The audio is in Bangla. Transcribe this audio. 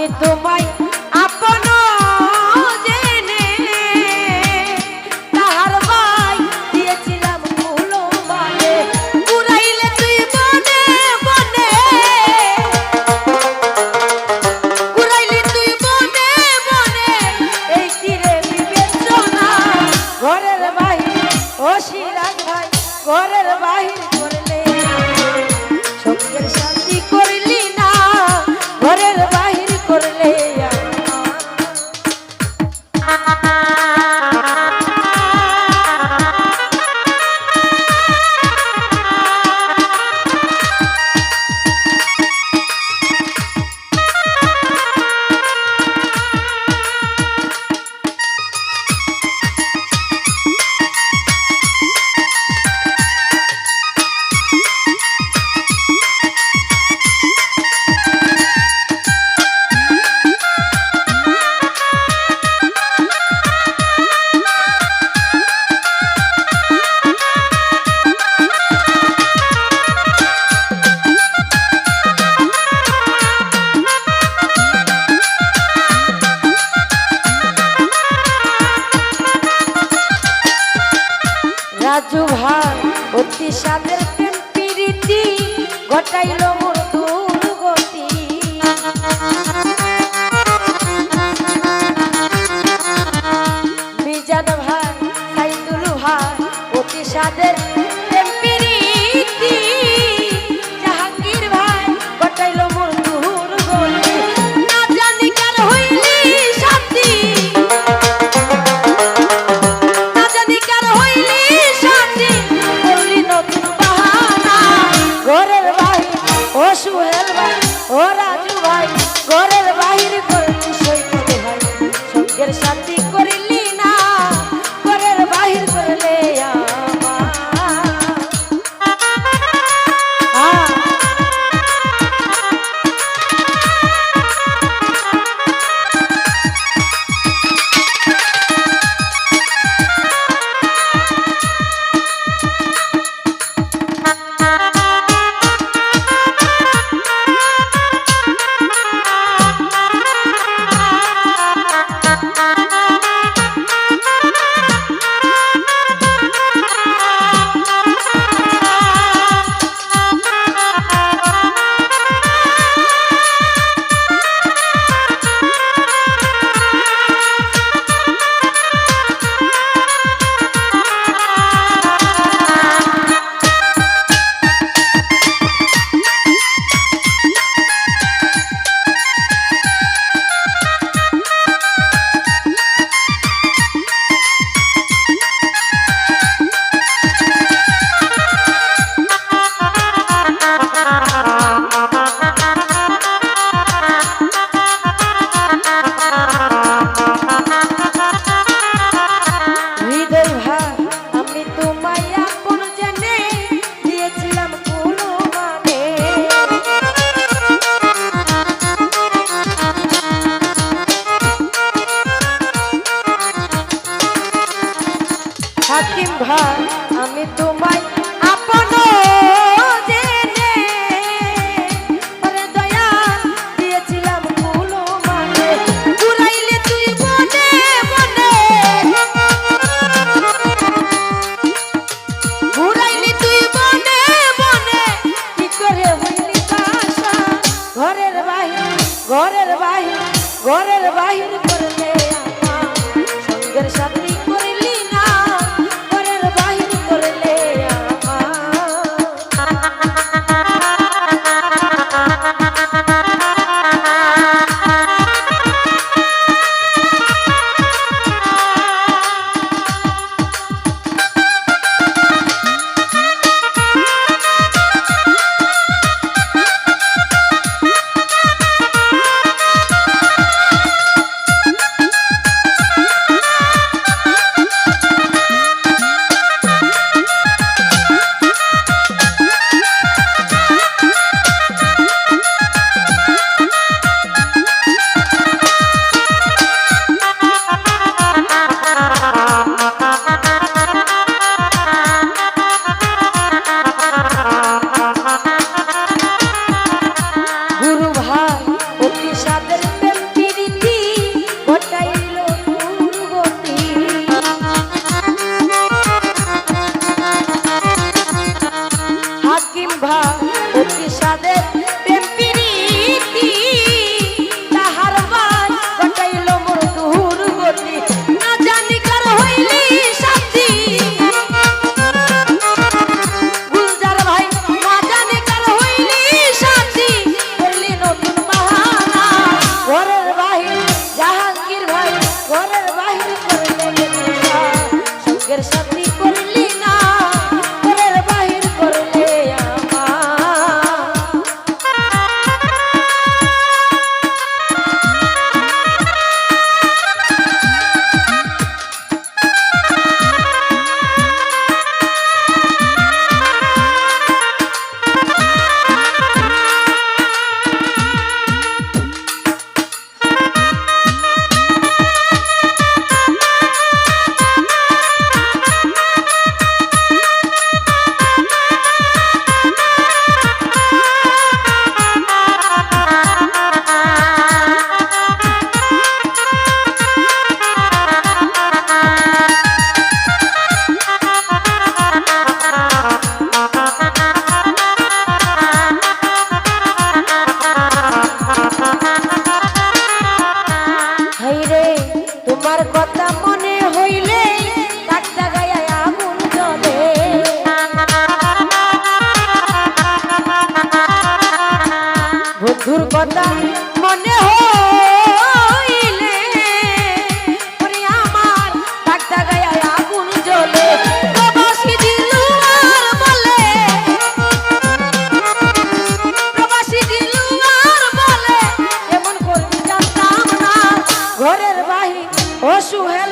আমি তোমায় আপন জেনে তাহার ভাই দিয়েছিলাম কুলো মানে উড়াইলে তুই বনে বনে উড়াইলে তুই বনে বনে এই তীরে বিবেচনা ঘরের বাহির ও সিরাজ ভাই ঘরের বাহির করলে সঙ্গের শান্তি করলি না ঘরের বাহির করলে রাজু ভাই অতি সাদের প্রেম প্রীতি ঘটাইল মোর দুর্গতি মিজান ভাই সাইদুল ভাই অতি সাদের প্রেম প্রীতি জাহাঙ্গীর ভাই ঘটাইল মোর দুর্গতি না জানি কার হইলি শান্তি না জানি কার হইলি ঘরের বাহির ও সুহেল ভাই ও রাজু ভাই ঘরের বাহির করলি সৈকত ভাই সঙ্গের শান্তি করিলি না ঘরের বাহির করলে হাকিম ভাই আমি তোমায় আপন জেনে ওরে দয়া দিয়েছিলাম কুলো মানে উড়াইলে তুই বনে বনে উড়াইলে তুই বনে বনে কি করে হইলি কাশা ঘরের বাহির ঘরের বাহির ঘরের বাহির করলে সঙ্গের শান্তি করলি না ঘরের বাহির করলে ও সুহেল